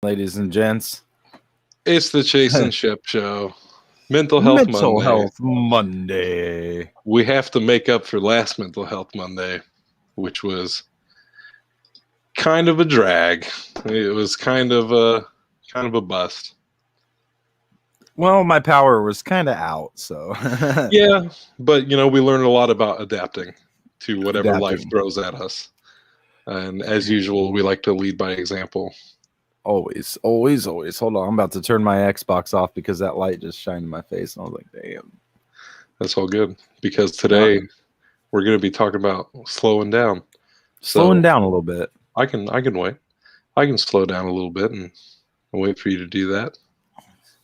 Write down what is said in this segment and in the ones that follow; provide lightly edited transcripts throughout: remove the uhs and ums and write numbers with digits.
ladies and gents. It's the Chase and Shep show. Mental Health Mental Monday. Health Monday. We have to make up for last Mental Health Monday, which was kind of a drag. It was kind of a bust. Well, my power was kind of out, so Yeah, but we learned a lot about adapting to whatever life throws at us. And as usual, we like to lead by example. Always. Hold on, I'm about to turn my Xbox off because that light just shined in my face, and I was like, "Damn." That's all good because today we're going to be talking about slowing down. Slowing down a little bit. I can wait. I can slow down a little bit and wait for you to do that.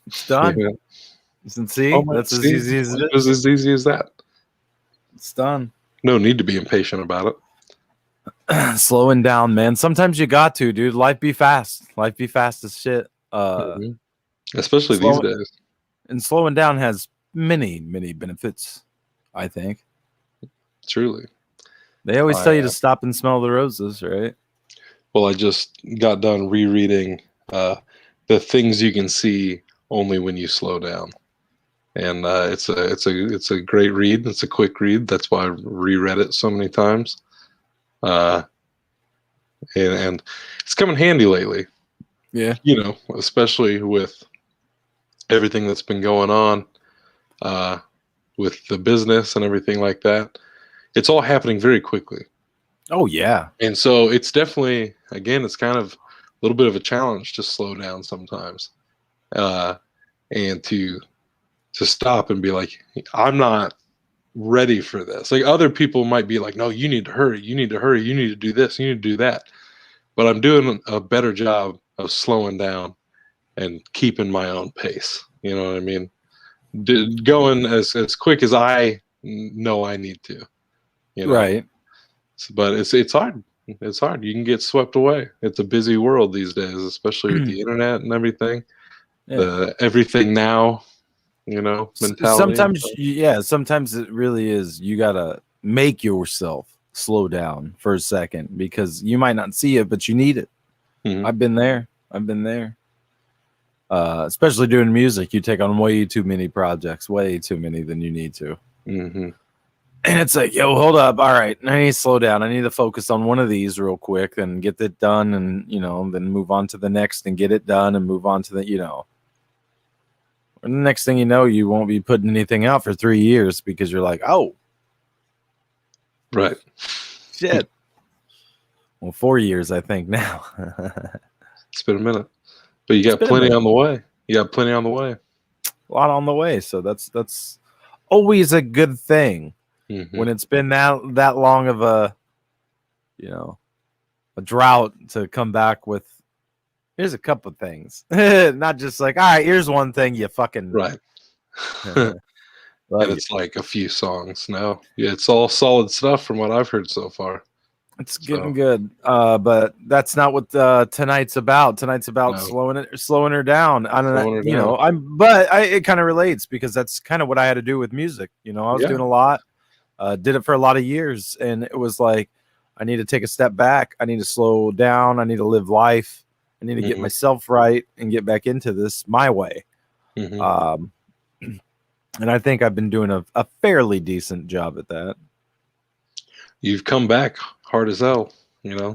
It's done. Yeah. That's as easy as it is. It's as easy as that. It's done. No need to be impatient about it. Slowing down, man. Sometimes you got to, dude. Life be fast. Life be fast as shit. Especially these days. And slowing down has many benefits, I think. Truly. They always tell you to stop and smell the roses, right? Well, I just got done rereading The Things You Can See Only When You Slow Down. And it's a great read. It's a quick read. That's why I reread it so many times. And it's come in handy lately. Yeah. Especially with everything that's been going on with the business and everything like that. It's all happening very quickly. Oh, yeah. And so it's definitely, again, it's kind of a little bit of a challenge to slow down sometimes and to stop and be like, I'm not ready for this. Like other people might be like, no, you need to hurry. You need to hurry. You need to do this. You need to do that. But I'm doing a better job of slowing down and keeping my own pace. You know what I mean? Going as quick as I know I need to. Right. But it's hard. It's hard. You can get swept away. It's a busy world these days, especially with the internet and everything. Yeah. The everything now, mentality. Sometimes it really is. You gotta make yourself slow down for a second because you might not see it, but you need it. Mm-hmm. I've been there. Especially doing music, you take on way too many projects, way too many than you need to. Mm-hmm. And it's like, yo, hold up. All right, I need to slow down. I need to focus on one of these real quick and get it done and, then move on to the next and get it done and move on to the, And the next thing you know, you won't be putting anything out for 3 years because you're like, oh. Right. Shit. Well, 4 years, I think, now. It's been a minute. But you got plenty on the way. A lot on the way. So that's always a good thing. Mm-hmm. When it's been that long of a drought to come back with, here's a couple of things. Not just like, all right, here's one thing you fucking... Right. And it's like a few songs now. Yeah, it's all solid stuff from what I've heard so far. It's getting good. But that's not what tonight's about. Tonight's about slowing her down. I don't know, it kind of relates because that's kind of what I had to do with music. I was doing a lot. Did it for a lot of years, and it was like I need to take a step back. I need to slow down. I need to live life. I need to get myself right and get back into this my way. Mm-hmm. And I think I've been doing a fairly decent job at that. You've come back hard as hell.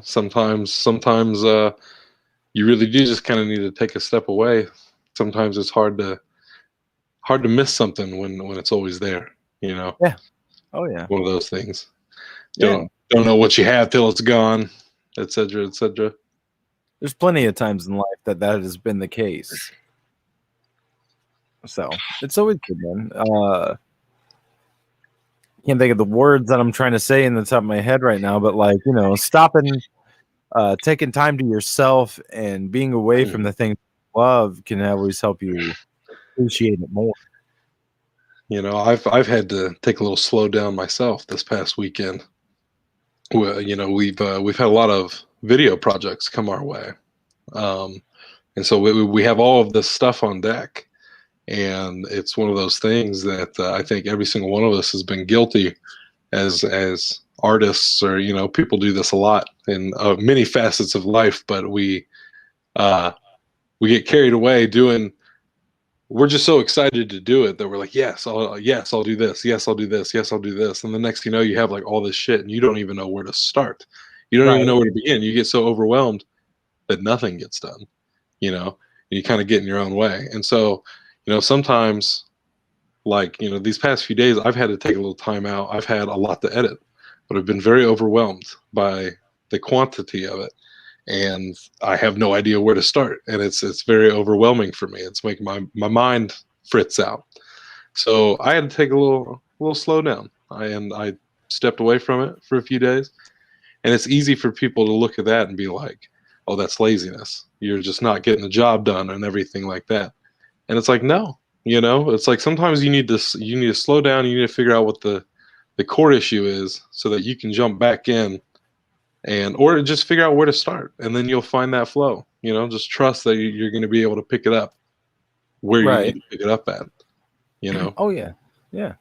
Sometimes you really do just kind of need to take a step away. Sometimes it's hard to miss something when it's always there. Yeah. Oh yeah. One of those things. Don't know what you have till it's gone, etc., etc. There's plenty of times in life that has been the case. So it's always good, man. Can't think of the words that I'm trying to say in the top of my head right now, but stopping, taking time to yourself and being away from the things you love can always help you appreciate it more. I've had to take a little slow down myself this past weekend. Well, we've had a lot of video projects come our way, and so we have all of this stuff on deck, and it's one of those things that I think every single one of us has been guilty as artists, or people do this a lot in many facets of life, but we we get carried away doing. We're just so excited to do it that we're like, yes, I'll do this. Yes, I'll do this. Yes, I'll do this. And the next thing you know, you have like all this shit and you don't even know where to start. You don't even know Right. where to begin. You get so overwhelmed that nothing gets done, you know, and you kind of get in your own way. And so, sometimes like, these past few days, I've had to take a little time out. I've had a lot to edit, but I've been very overwhelmed by the quantity of it. And I have no idea where to start. And it's very overwhelming for me. It's making my mind fritz out. So I had to take a little slow down. I stepped away from it for a few days. And it's easy for people to look at that and be like, oh, that's laziness. You're just not getting the job done and everything like that. And it's like, no, it's like sometimes you need to slow down. You need to figure out what the core issue is so that you can jump back in or just figure out where to start. And then you'll find that flow, just trust that you're going to be able to pick it up where you need to pick it up at, Oh yeah. Yeah.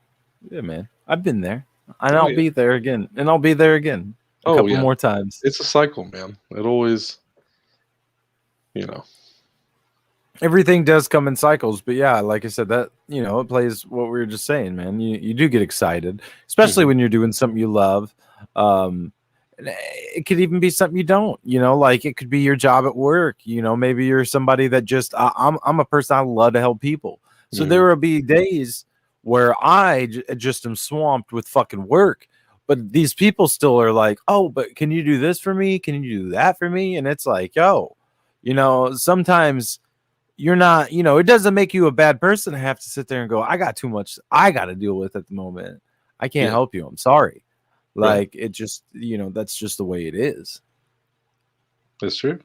Yeah, man. I've been there. And Oh, I'll yeah. be there again. And I'll be there again a couple more times. It's a cycle, man. It always, Everything does come in cycles, but yeah, like I said, that it plays what we were just saying, man. You do get excited, especially when you're doing something you love. It could even be something you don't, like it could be your job at work. Maybe you're somebody that just I'm a person, I love to help people. So there will be days where I just am swamped with fucking work, but these people still are like, oh, but can you do this for me? Can you do that for me? And it's like, yo, sometimes you're not, it doesn't make you a bad person to have to sit there and go, I got too much I got to deal with at the moment. I can't help you. I'm sorry. Like it just, that's just the way it is. That's true.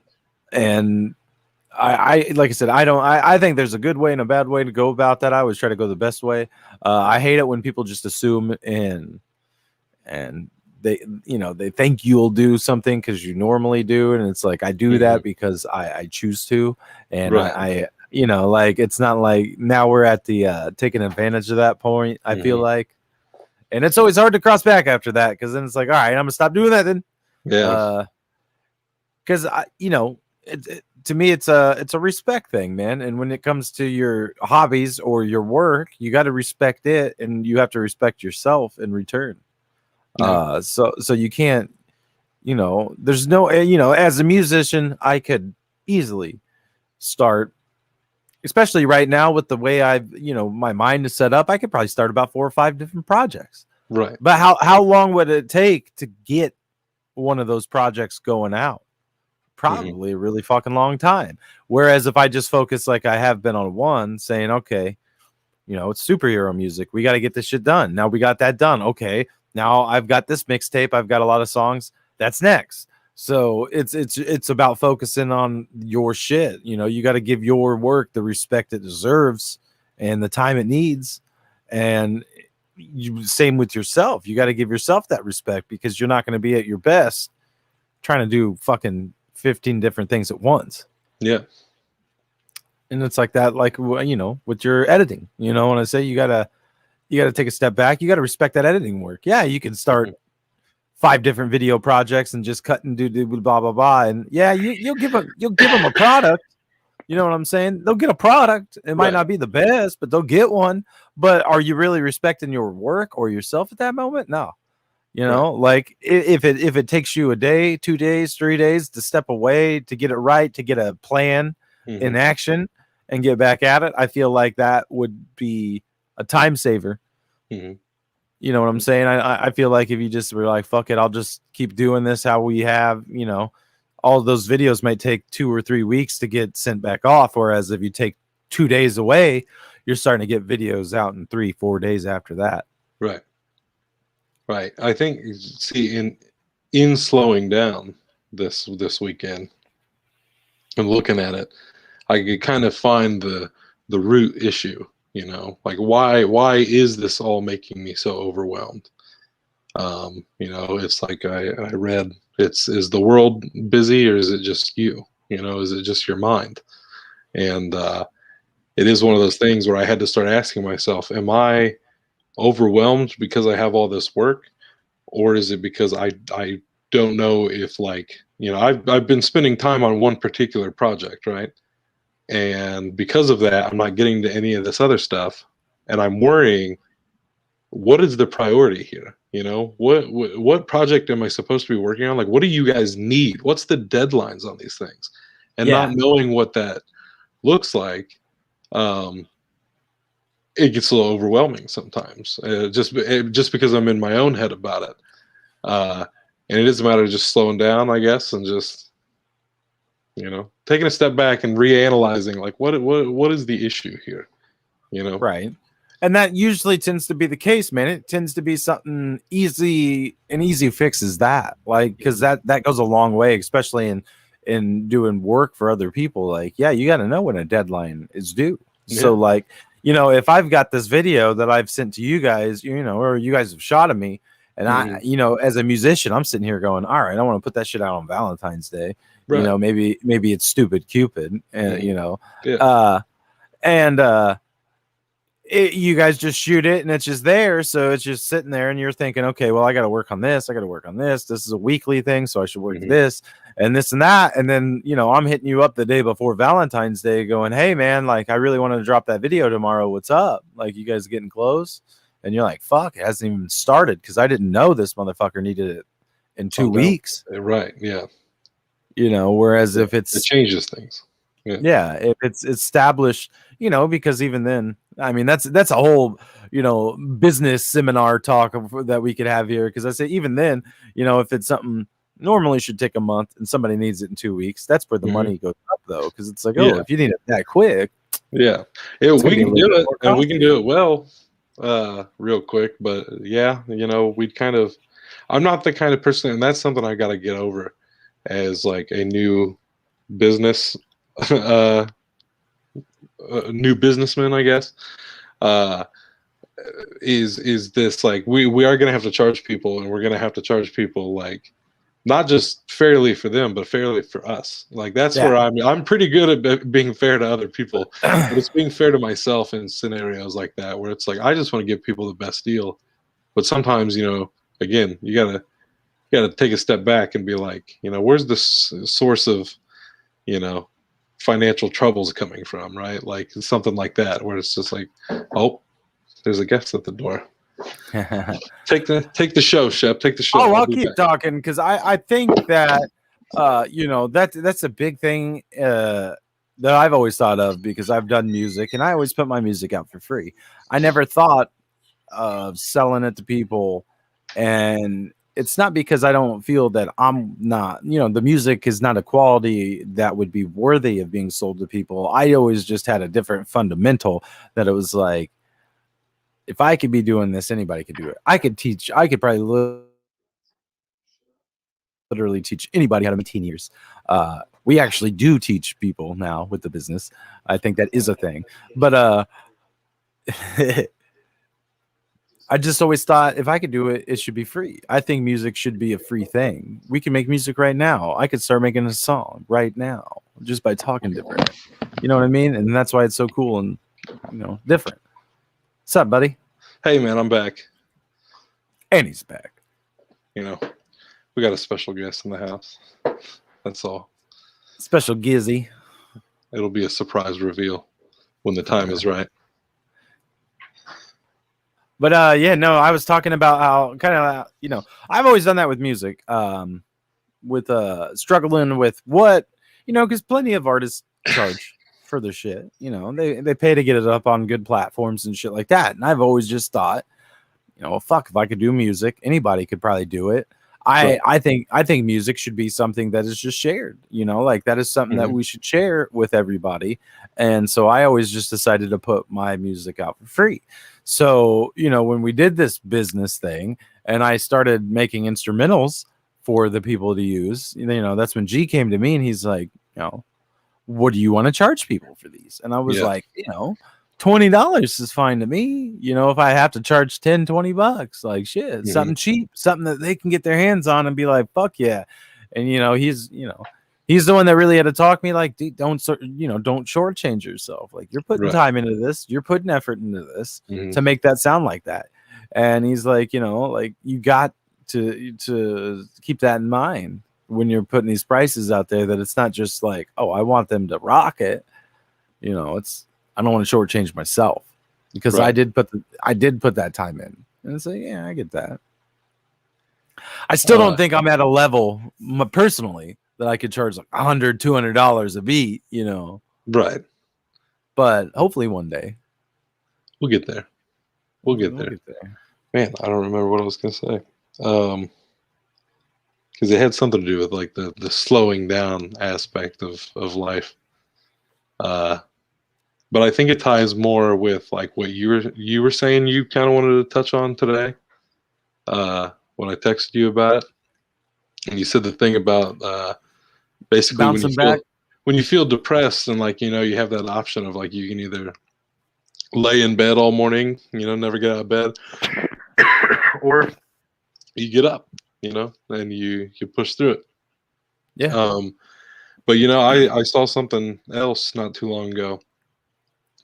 And I like I said, I think there's a good way and a bad way to go about that. I always try to go the best way. I hate it when people just assume and they think you'll do something because you normally do, and it's like I do that because I choose to, and I like it's not like now we're at the taking advantage of that point. I feel like, and it's always hard to cross back after that because then it's like, all right, I'm gonna stop doing that then. Yeah. Because to me it's a respect thing, man. And when it comes to your hobbies or your work, you got to respect it, and you have to respect yourself in return. So you can't, there's no, as a musician, I could easily start, especially right now with the way I've, my mind is set up, I could probably start about 4 or 5 different projects. Right. But how long would it take to get one of those projects going out? Probably a really fucking long time. Whereas if I just focus like I have been on one, saying, okay, it's superhero music. We got to get this shit done. Now we got that done. Okay. Now I've got this mixtape. I've got a lot of songs. That's next. So it's about focusing on your shit. You got to give your work the respect it deserves and the time it needs. And same with yourself. You got to give yourself that respect because you're not going to be at your best trying to do fucking 15 different things at once. Yeah. And it's like that, like, with your editing, when I say you gotta take a step back, you gotta respect that editing work. Yeah, you can start 5 different video projects and just cut and do blah blah blah, and yeah, you'll give them a product. You know what I'm saying? They'll get a product. It might not be the best, but they'll get one. But are you really respecting your work or yourself at that moment? No. Like if it takes you a day, 2 days, 3 days to step away, to get it right, to get a plan in action and get back at it, I feel like that would be a time saver. You know what I'm saying? I feel like if you just were like, fuck it, I'll just keep doing this how we have, all of those videos might take 2 or 3 weeks to get sent back off. Whereas if you take 2 days away, you're starting to get videos out in 3-4 days after that. Right. Right. I think, see, in slowing down this weekend and looking at it, I could kind of find the root issue, like why is this all making me so overwhelmed? It's like I read, is the world busy or is it just you? Is it just your mind? And it is one of those things where I had to start asking myself, am I overwhelmed because I have all this work, or is it because I don't know if, like, I've been spending time on one particular project, right? And because of that, I'm not getting to any of this other stuff. And I'm worrying, what is the priority here? You know, what project am I supposed to be working on? Like, what do you guys need? What's the deadlines on these things? And not knowing what that looks like, it gets a little overwhelming sometimes. Just because I'm in my own head about it. And it is a matter of just slowing down, I guess, and just, you know, taking a step back and reanalyzing, like, what is the issue here? You know, right. And that usually tends to be the case, man. It tends to be something easy, and easy fixes that. Like, because that goes a long way, especially in doing work for other people. Like, yeah, you got to know when a deadline is due. So, like, you know, if I've got this video that I've sent to you guys, you know, or you guys have shot of me, and I, you know, as a musician, I'm sitting here going, all right, I want to put that shit out on Valentine's Day. Right. You know, maybe it's Stupid Cupid, and you know, you guys just shoot it and it's just there. So it's just sitting there and you're thinking, okay, well, I got to work on this. I got to work on this. This is a weekly thing. So I should work this and this and that. And then, you know, I'm hitting you up the day before Valentine's Day going, hey man, like I really wanted to drop that video tomorrow. What's up? Like, you guys getting close? And you're like, fuck, it hasn't even started. Cause I didn't know this motherfucker needed it in 2 weeks. Right. Yeah. You know, whereas if it changes things. Yeah, if it's established, you know, because even then, I mean, that's a whole, you know, business seminar talk that we could have here. Because I say, even then, you know, if it's something normally should take a month and somebody needs it in 2 weeks, that's where the money goes up, though. Because it's like, oh, if you need it that quick, we can do it, and we can do it well, real quick. But yeah, you know, I'm not the kind of person, and that's something I got to get over as like a new business. New businessman, I guess, is this like we are going to have to charge people, and we're going to have to charge people like not just fairly for them, but fairly for us. Like that's where I'm pretty good at being fair to other people, but it's being fair to myself in scenarios like that where it's like I just want to give people the best deal, but sometimes, you know, again, you gotta take a step back and be like, you know, where's the source of, you know, financial troubles coming from, right? Like something like that, where it's just like, oh, there's a guest at the door. Take the show, Shep. Take the show. Oh, I'll keep talking because I think that you know, that's a big thing that I've always thought of, because I've done music and I always put my music out for free. I never thought of selling it to people, and it's not because I don't feel that I'm not, you know, the music is not a quality that would be worthy of being sold to people. I always just had a different fundamental that it was like, if I could be doing this, anybody could do it. I could probably literally teach anybody how to make teen years. We actually do teach people now with the business. I think that is a thing, but I just always thought if I could do it, it should be free. I think music should be a free thing. We can make music right now. I could start making a song right now just by talking different. You know what I mean? And that's why it's so cool and, you know, different. What's up, buddy? Hey, man, I'm back. And he's back. You know, we got a special guest in the house. That's all. Special Gizzy. It'll be a surprise reveal when the time is right. But yeah, no, I was talking about how kind of, you know, I've always done that with music, with struggling with what, you know, because plenty of artists charge for their shit. You know, they pay to get it up on good platforms and shit like that. And I've always just thought, you know, well, fuck, if I could do music, anybody could probably do it. I think music should be something that is just shared, you know, like that is something that we should share with everybody. And so I always just decided to put my music out for free. So, you know, when we did this business thing and I started making instrumentals for the people to use, you know, that's when G came to me and he's like, you know, what do you want to charge people for these? And I was like, you know, $20 is fine to me. You know, if I have to charge $10-20, like shit, something cheap, something that they can get their hands on and be like, fuck yeah. And, you know, he's the one that really had to talk me like, don't shortchange yourself. Like, you're putting time into this, you're putting effort into this to make that sound like that. And he's like, you know, like you got to keep that in mind when you're putting these prices out there, that it's not just like, oh, I want them to rock it. You know, I don't want to shortchange myself because I did put that time in. And it's like, yeah, I get that. I still don't think I'm at a level personally that I could charge like $100, $200 a beat, you know. Right. But hopefully one day. We'll get there. We'll get there. Man, I don't remember what I was going to say. Because it had something to do with like the slowing down aspect of life. But I think it ties more with like what you were saying you kind of wanted to touch on today. When I texted you about it, and you said the thing about basically when you feel depressed and like, you know, you have that option of like you can either lay in bed all morning, you know, never get out of bed, or you get up, you know, and you push through it. Yeah. But you know, I saw something else not too long ago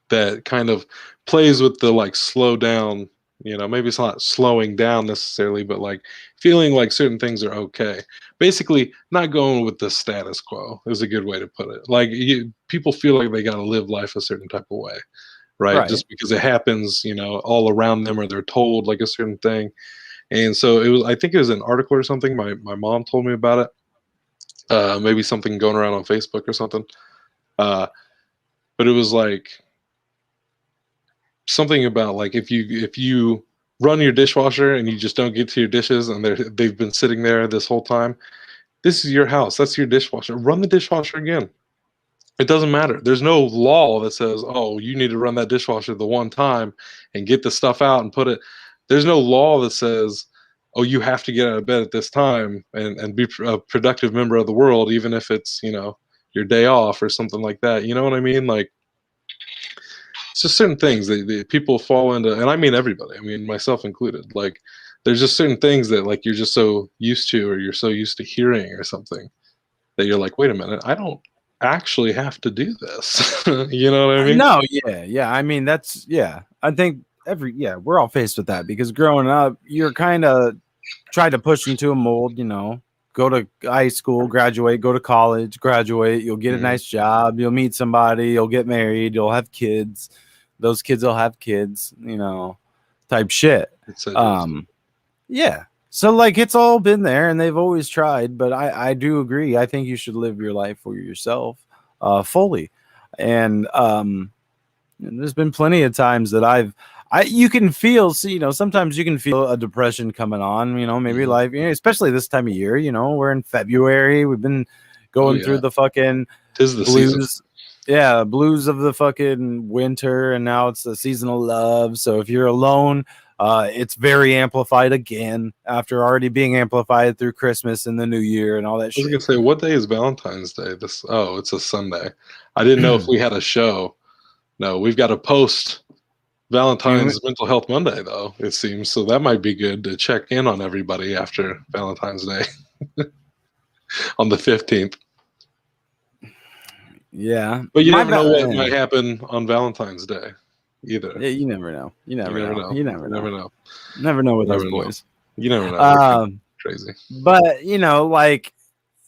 that kind of plays with the like slow down, you know, maybe it's not slowing down necessarily, but like feeling like certain things are okay. Basically, not going with the status quo is a good way to put it. Like people feel like they got to live life a certain type of way, right? Just because it happens, you know, all around them, or they're told like a certain thing. And so it was, I think it was an article or something. My mom told me about it. Maybe something going around on Facebook or something. But it was like something about like if you run your dishwasher and you just don't get to your dishes and they've been sitting there this whole time, this is your house. That's your dishwasher. Run the dishwasher again. It doesn't matter. There's no law that says, oh, you need to run that dishwasher the one time and get the stuff out and put it. There's no law that says, oh, you have to get out of bed at this time and be a productive member of the world, even if it's, you know, your day off or something like that. You know what I mean? Like, it's just certain things that people fall into, and I mean everybody, I mean myself included. Like, there's just certain things that like you're just so used to, or you're so used to hearing or something, that you're like, wait a minute, I don't actually have to do this. You know what I mean? No, yeah. I mean, I think we're all faced with that because growing up, you're kind of tried to push into a mold, you know, go to high school, graduate, go to college, graduate, you'll get a nice job, you'll meet somebody, you'll get married, you'll have kids. Those kids will have kids, you know, type shit. Yeah. So like it's all been there and they've always tried, but I do agree. I think you should live your life for yourself fully. And there's been plenty of times that you can feel, you know, sometimes you can feel a depression coming on, you know, maybe life, you know, especially this time of year, you know, we're in February, we've been going through the fucking the blues. Season. Yeah, blues of the fucking winter, and now it's the season of love. So if you're alone, it's very amplified again after already being amplified through Christmas and the New Year and all that shit. I was gonna say, what day is Valentine's Day? It's a Sunday. I didn't know if we had a show. No, we've got a post Valentine's Mental Health Monday though, it seems. So that might be good to check in on everybody after Valentine's Day on the 15th. Yeah, but you never know what might happen on Valentine's Day either. Yeah, you never know. You never know. Never know with those boys. You never know. Crazy. But you know, like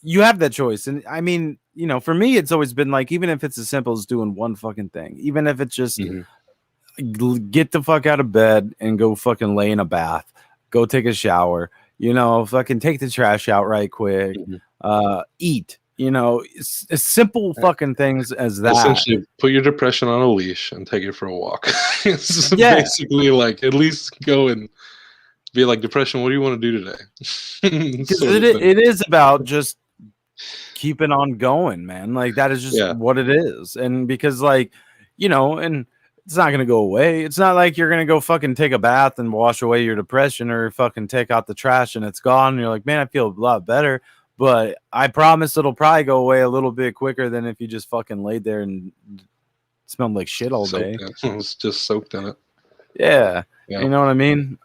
you have that choice, and I mean, you know, for me, it's always been like, even if it's as simple as doing one fucking thing, even if it's just get the fuck out of bed and go fucking lay in a bath, go take a shower, you know, fucking take the trash out right quick, eat. You know, it's simple fucking things as that. Essentially, put your depression on a leash and take it for a walk. It's basically like, at least go and be like, depression, what do you want to do today? Because it is about just keeping on going, man. Like, that is just what it is. And because, like, you know, and it's not going to go away. It's not like you're going to go fucking take a bath and wash away your depression, or fucking take out the trash and it's gone. And you're like, man, I feel a lot better. But I promise it'll probably go away a little bit quicker than if you just fucking laid there and smelled like shit all day. It's just soaked in it. Yeah. You know what I mean?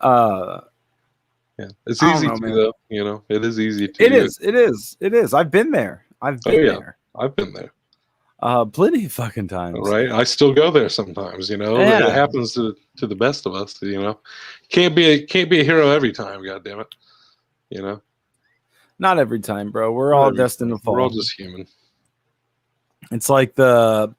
It's easy to, though. You know, it is easy to. It is. I've been there. I've been there. Plenty of fucking times. Right. I still go there sometimes. You know, it happens to the best of us. You know, can't be a hero every time. God damn it. You know. Not every time, bro. We're all destined to fall. We're all just human. It's like the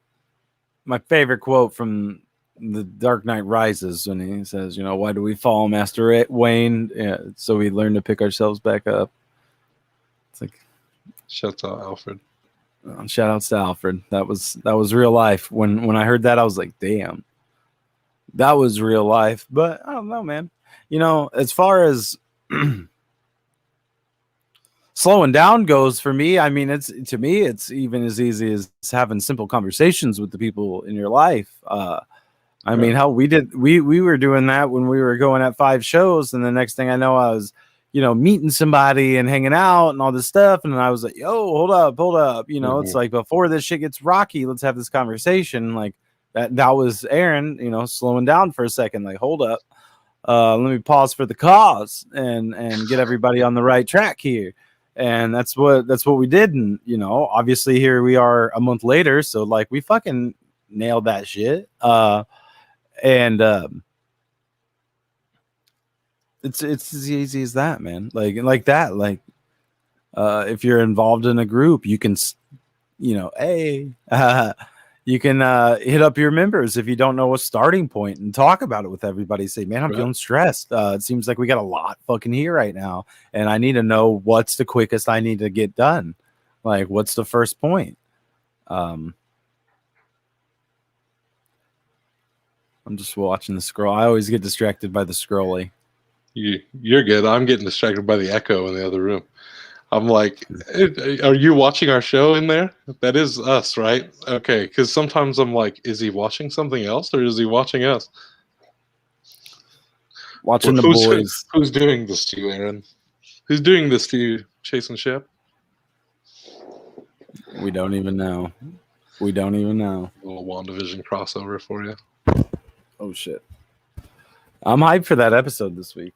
my favorite quote from The Dark Knight Rises when he says, why do we fall, Master Wayne? Yeah, so we learn to pick ourselves back up. It's like, shout out Alfred. Shout outs to Alfred. That was real life. When I heard that, I was like, damn, that was real life. But I don't know, man. As far as slowing down goes for me, I mean, it's even as easy as having simple conversations with the people in your life. I mean, how we were doing that when we were going at 5 shows, and the next thing I know, I was, meeting somebody and hanging out and all this stuff, and I was like, yo, hold up. It's like, before this shit gets rocky, let's have this conversation. Like that was Aaron, slowing down for a second, like, hold up, let me pause for the cause and get everybody on the right track here. And that's what we did. And, obviously here we are a month later. So like we fucking nailed that shit. It's as easy as that, man. Like that, if you're involved in a group, you can, hey, you can hit up your members if you don't know a starting point and talk about it with everybody. Say, man, I'm feeling stressed. It seems like we got a lot fucking here right now, and I need to know what's the quickest I need to get done. Like, what's the first point? I'm just watching the scroll. I always get distracted by the scrolling. You're good. I'm getting distracted by the echo in the other room. I'm like, are you watching our show in there? That is us, right? Okay, because sometimes I'm like, is he watching something else or is he watching us? Watching the boys. Who's doing this to you, Aaron? Who's doing this to you, Chase and Shep? We don't even know. A little WandaVision crossover for you. Oh, shit. I'm hyped for that episode this week.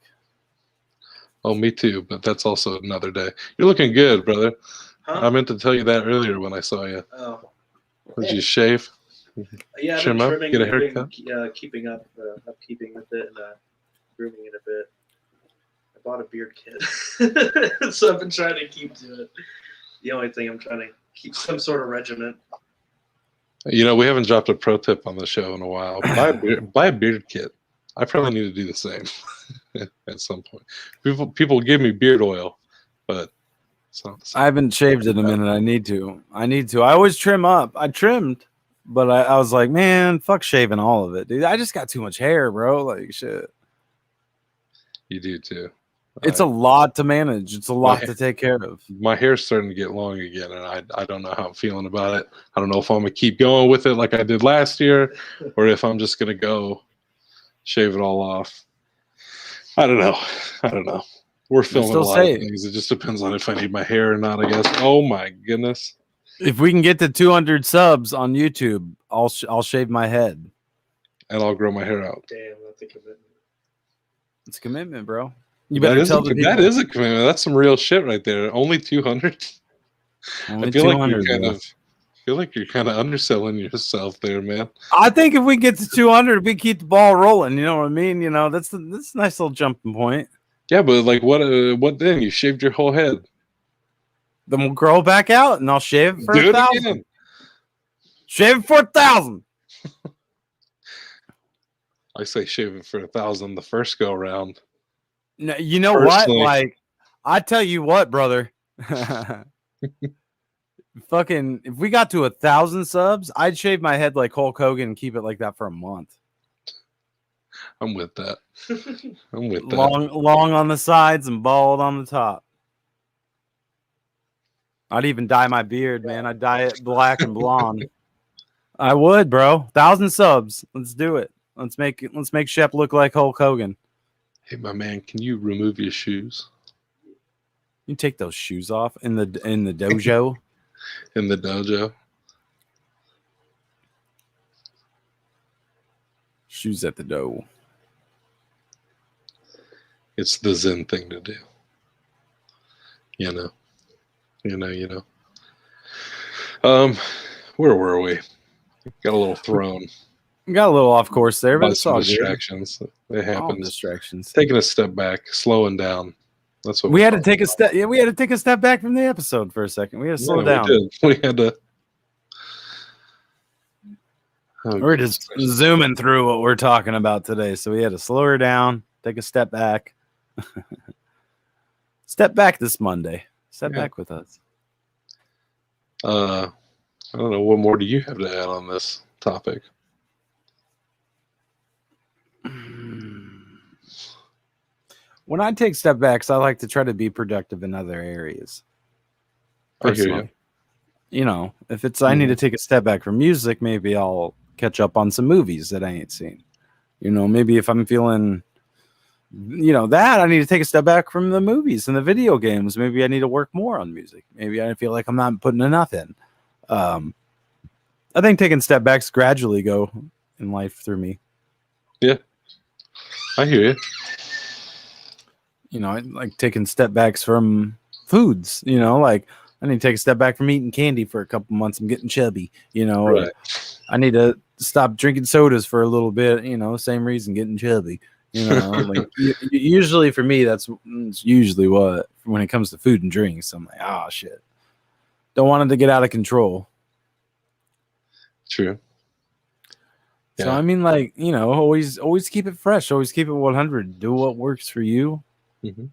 Oh, me too, but that's also another day. You're looking good, brother. Huh? I meant to tell you that earlier when I saw you. Oh. Did you shave? Yeah, I've been trimming, get a haircut? Keeping up, upkeeping with it, and grooming it a bit. I bought a beard kit, so I've been trying to keep to it. The only thing I'm trying to keep some sort of regimen. We haven't dropped a pro tip on the show in a while. Buy a beard kit. I probably need to do the same at some point. People give me beard oil, but it's not the same. I haven't shaved in a minute. I need to. I always trim up. I trimmed, but I was like, man, fuck shaving all of it, dude. I just got too much hair, bro. Like, shit. You do too. It's a lot to manage. It's a lot to take care of. My hair's starting to get long again, and I don't know how I'm feeling about it. I don't know if I'm going to keep going with it like I did last year, or if I'm just going to go shave it all off. I don't know. We're filming a lot of things. It just depends on if I need my hair or not, I guess. Oh my goodness. If we can get to 200 subs on YouTube, I'll shave my head. And I'll grow my hair out. Damn, that's a commitment. It's a commitment, bro. You better tell the people. That is a commitment. That's some real shit right there. Only 200? Only 200, I feel like you're kind of underselling yourself there, man. I think if we get to 200, we keep the ball rolling. You know what I mean? That's a nice little jumping point. Yeah, but like, what then? You shaved your whole head. Then we'll grow back out, and I'll shave it for 1,000. Shave it for 1,000. I say shave it for 1,000 the first go around. No, you know personally. What? Like, I tell you what, brother. Fucking, if we got to 1,000 subs, I'd shave my head like Hulk Hogan and keep it like that for a month. I'm with that. Long on the sides and bald on the top. I'd even dye my beard, man. I'd dye it black and blonde. I would, bro. 1,000 subs. Let's do it. Let's make Shep look like Hulk Hogan. Hey, my man, can you remove your shoes? You take those shoes off in the dojo. In the dojo. Shoes at the dough. It's the Zen thing to do. You know. Where were we? Got a little thrown. Got a little off course there, but it's all distractions. Good. It happens. All distractions. Taking a step back, slowing down. That's what we had to take a step. Yeah, we had to take a step back from the episode for a second. We had to slow down. We had to. We're just zooming through what we're talking about today, so we had to slow her down, take a step back. Step back this Monday. Step back with us. I don't know. What more do you have to add on this topic? When I take step backs, I like to try to be productive in other areas. Personally. I hear you. You know, if it's I need to take a step back from music, maybe I'll catch up on some movies that I ain't seen. You know, maybe if I'm feeling, you know, that I need to take a step back from the movies and the video games. Maybe I need to work more on music. Maybe I feel like I'm not putting enough in. I think taking step backs gradually go in life through me. Yeah, I hear you. You know, I like taking step backs from foods. You know, like I need to take a step back from eating candy for a couple months. I'm getting chubby. You know, right. I need to stop drinking sodas for a little bit. You know, same reason, getting chubby. You know, like usually for me, that's usually what when it comes to food and drinks. I'm like, oh shit, don't want it to get out of control. True. Yeah. So I mean, like, you know, always keep it fresh. Always keep it 100. Do what works for you. Mm-hmm.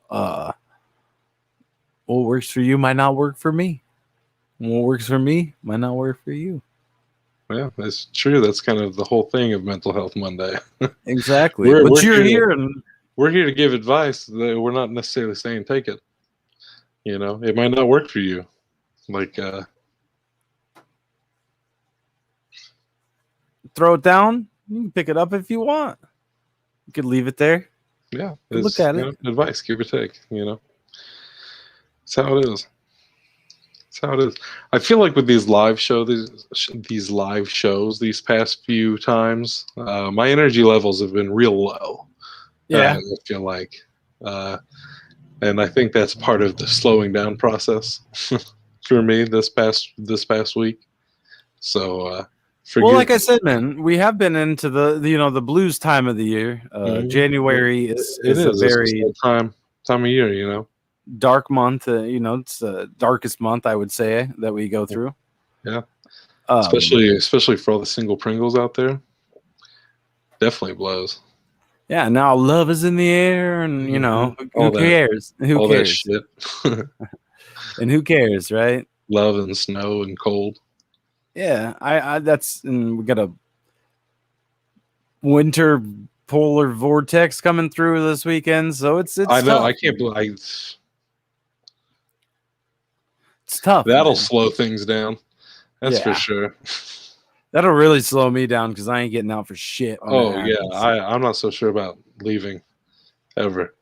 What works for you might not work for me. What works for me might not work for you. Yeah, that's true. That's kind of the whole thing of Mental Health Monday. Exactly. But you're here, and we're here to give advice. That we're not necessarily saying take it. You know, it might not work for you. Like, throw it down. You can pick it up if you want. You could leave it there. Yeah, look at it. Advice, give or take. You know, that's how it is. That's how it is. I feel like with these live shows, these past few times, my energy levels have been real low. Yeah, I feel like, and I think that's part of the slowing down process for me this past week. So. Well, like I said, man, we have been into the blues time of the year. January is a very time of year, you know, dark month. You know, it's the darkest month I would say that we go through. Yeah, especially for all the single Pringles out there, definitely blows. Yeah, now love is in the air, and you know who cares? Who cares? That shit. And who cares, right? Love and snow and cold. Yeah, and we got a winter polar vortex coming through this weekend, so it's I know. Tough. I can't believe it's tough. That'll slow things down. That's for sure. That'll really slow me down because I ain't getting out for shit. I'm not so sure about leaving ever.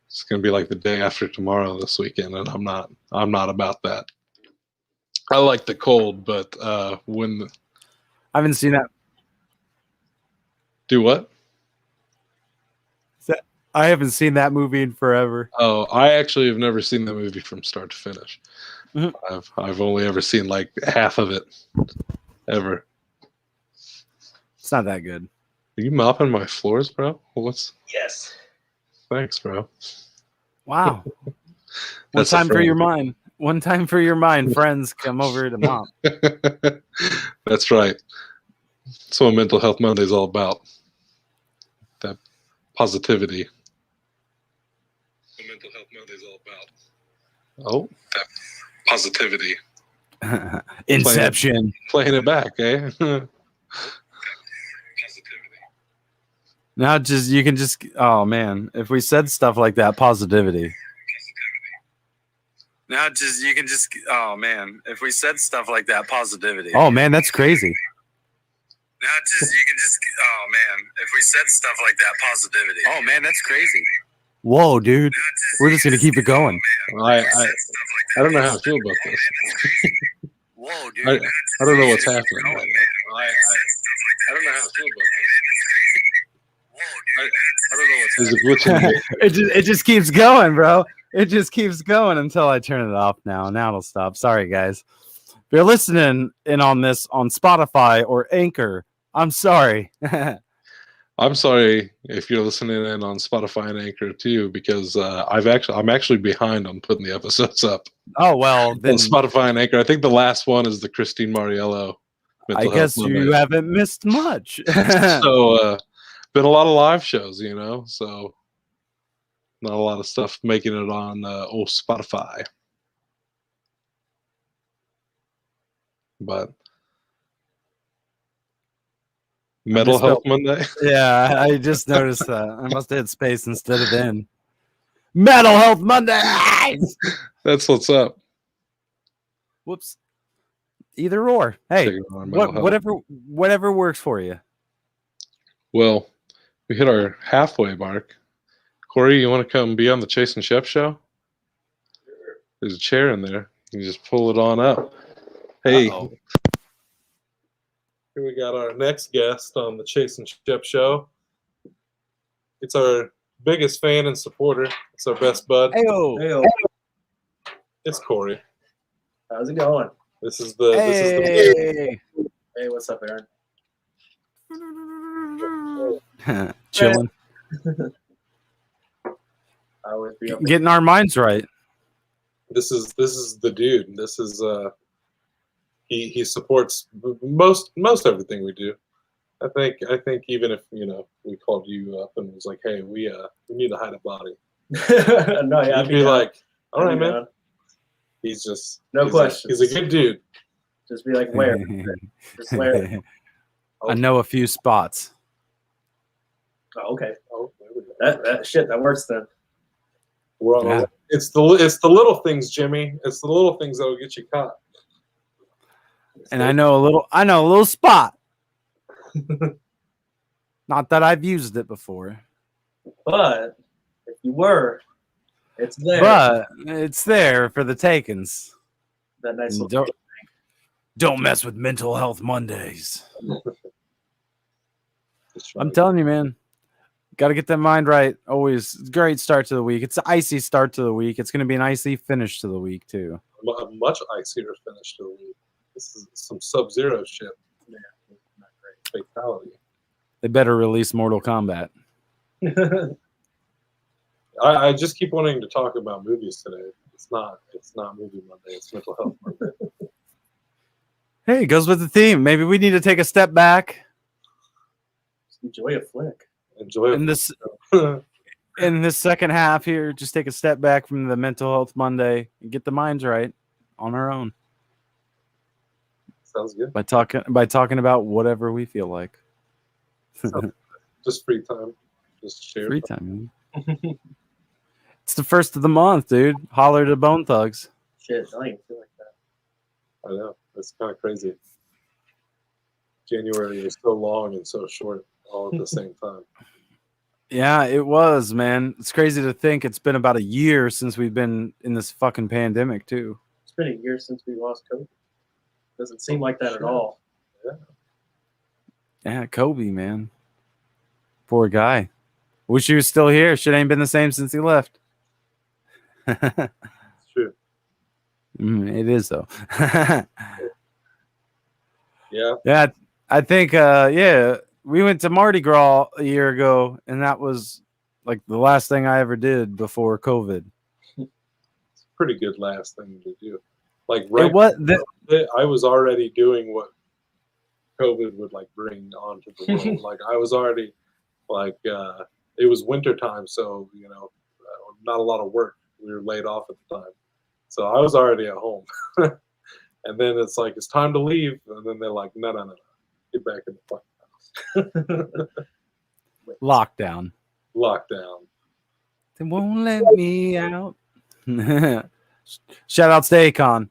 It's gonna be like the day after tomorrow this weekend, and I'm not about that. I like the cold, but I haven't seen that. Do what? I haven't seen that movie in forever. Oh, I actually have never seen that movie from start to finish. Mm-hmm. I've only ever seen like half of it, ever. It's not that good. Are you mopping my floors, bro? Yes. Thanks, bro. Wow. One time for your mind. One time for your mind, friends come over to mop. That's right. That's what Mental Health Monday is all about. That positivity. What Mental Health Monday is all about. Oh, that positivity. Inception. Playing it back, eh? Positivity. Now you can just oh man, if we said stuff like that, positivity. Now you can just oh man, if we said stuff like that, positivity. Oh man, that's crazy. Now you can just oh man, if we said stuff like that, positivity. Oh man, that's crazy. Whoa, dude, we're just gonna keep it going. I don't know how I feel about this. Whoa, dude, I don't know what's happening right now. I don't know how I feel about this. I don't know what's glitching. It just keeps going, bro. It just keeps going until I turn it off now. Now it'll stop. Sorry, guys. If you're listening in on this on Spotify or Anchor, I'm sorry. I'm sorry if you're listening in on Spotify and Anchor too, because I'm actually behind on putting the episodes up. Oh well, then on Spotify and Anchor. I think the last one is the Christine Mariello. I guess you haven't missed much. So, been a lot of live shows, you know, so not a lot of stuff making it on old Spotify. But Mental Health Monday? Yeah, I just noticed that. I must have hit space instead of in. Mental Health Monday! That's what's up. Whoops. Either or. Hey, whatever works for you. Well, we hit our halfway mark. Corey, you want to come be on the Chase and Shep show? There's a chair in there. You just pull it on up. Hey. Uh-oh. Here we got our next guest on the Chase and Shep show. It's our biggest fan and supporter. It's our best bud. Heyo. It's Corey. How's it going? This is the Hey, what's up, Aaron? Chilling. Getting our minds right. This is the dude. This is he supports most everything we do. I think even if we called you up and was like, hey, we need to hide a body. No, yeah, you'd be like, all right, man. He's just questions. He's a good dude. Just be like, where? Just where? I know a few spots. Oh, okay. Oh, that works then. It's the little things, Jimmy. It's the little things that'll get you caught. And I know a little spot. Not that I've used it before. But if you were, it's there. But it's there for the takings. That nice little don't mess with Mental Health Mondays. I'm telling you, man. Got to get that mind right. Always great start to the week. It's an icy start to the week. It's going to be an icy finish to the week, too. A much icier finish to the week. This is some Sub-Zero shit. Yeah, not great. Fatality. They better release Mortal Kombat. I just keep wanting to talk about movies today. It's not Movie Monday. It's Mental Health Monday. Hey, it goes with the theme. Maybe we need to take a step back. Just enjoy a flick. In this second half here, just take a step back from the Mental Health Monday and get the minds right on our own. Sounds good. By talking about whatever we feel like. Just free time. Just share free time. It's the first of the month, dude. Holler to Bone Thugs. Shit, I don't even feel like that. I know. It's kind of crazy. January is so long and so short all at the same time. Yeah, it was, man. It's crazy to think it's been about a year since we've been in this fucking pandemic, too. It's been a year since we lost Kobe. Doesn't seem like that at all. Yeah, Kobe, man. Poor guy. Wish he was still here. Shit ain't been the same since he left. It's true. It is, though. Yeah. Yeah, I think, we went to Mardi Gras a year ago, and that was like the last thing I ever did before COVID. It's a pretty good last thing to do. Like I was already doing what COVID would like bring onto the world. Like I was already like it was winter time, so not a lot of work. We were laid off at the time, so I was already at home. And then it's like it's time to leave, and then they're like, no, get back in the fucking house. Lockdown. They won't let me out. Shout out to Akon.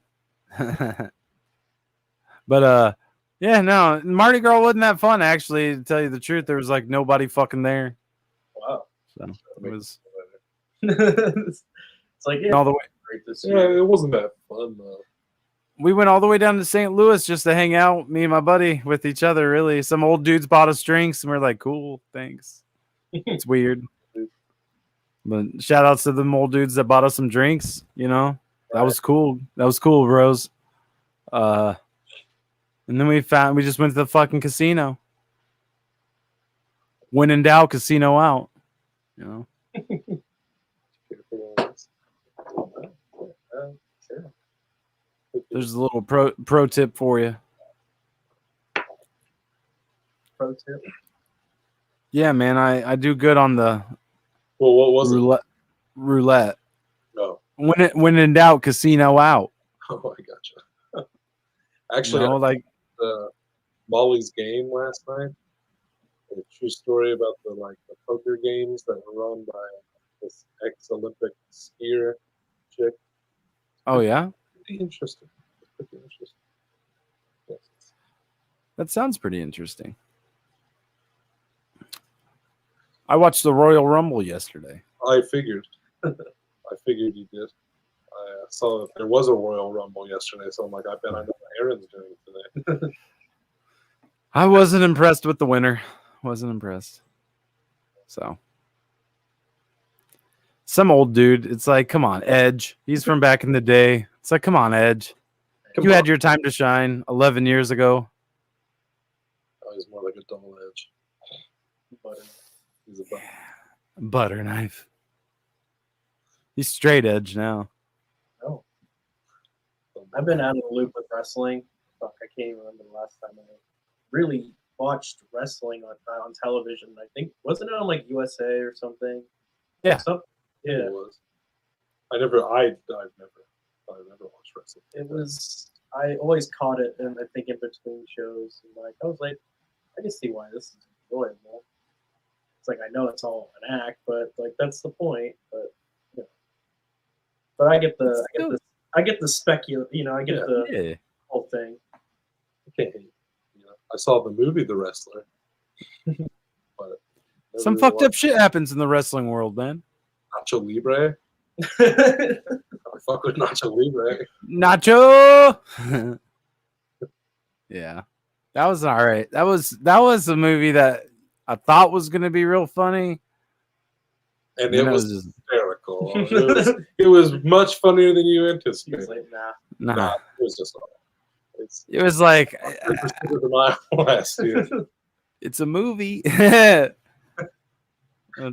But yeah, no, Mardi Gras wasn't that fun, actually, to tell you the truth. There was like nobody fucking there. Wow. So it was it's like all the way. Yeah, it wasn't that fun though. We went all the way down to St. Louis just to hang out, me and my buddy, with each other, really. Some old dudes bought us drinks, and we're like, cool, thanks. It's weird. But shout outs to them old dudes that bought us some drinks, That was cool. That was cool, bros. And then we just went to the fucking casino. When in doubt, casino out. There's a little pro tip for you. pro tip. Yeah, man, I do good on the what was roulette. No. When in doubt, casino out. Oh, I gotcha. Actually, you know, like Molly's game last night. A true story about the poker games that were run by this ex-Olympic skier chick. Oh yeah, pretty interesting. Pretty interesting. Yes. That sounds pretty interesting. I watched the Royal Rumble yesterday. I figured. I figured you did. I saw that there was a Royal Rumble yesterday, so I'm like, I bet I know what Aaron's doing today. I wasn't impressed with the winner. Wasn't impressed. So, some old dude. It's like, come on, Edge. He's from back in the day. It's like, come on, Edge. You had your time to shine 11 years ago. Oh, he's more like a double edge. He's a butter knife. He's straight edge now. Oh. I've been out of the loop with wrestling. Fuck, I can't even remember the last time I really watched wrestling on television. I think, wasn't it on like USA or something? Yeah. Yeah. It was. I've never watched wrestling. It was. I always caught it, and I think in between shows, and I was like, I can see why this is enjoyable. It's like I know it's all an act, but like that's the point. But you know. But I get the I get the speculate. I get the whole thing. Okay. I saw the movie The Wrestler. But some fucked up shit happens in the wrestling world, man. Nacho Libre. I fuck with Nacho Libre. Nacho. Yeah, that was all right. That was a movie that I thought was going to be real funny, and it was just hysterical. It was much funnier than you anticipated. Like, nah. It was just. It was like it's a movie. That's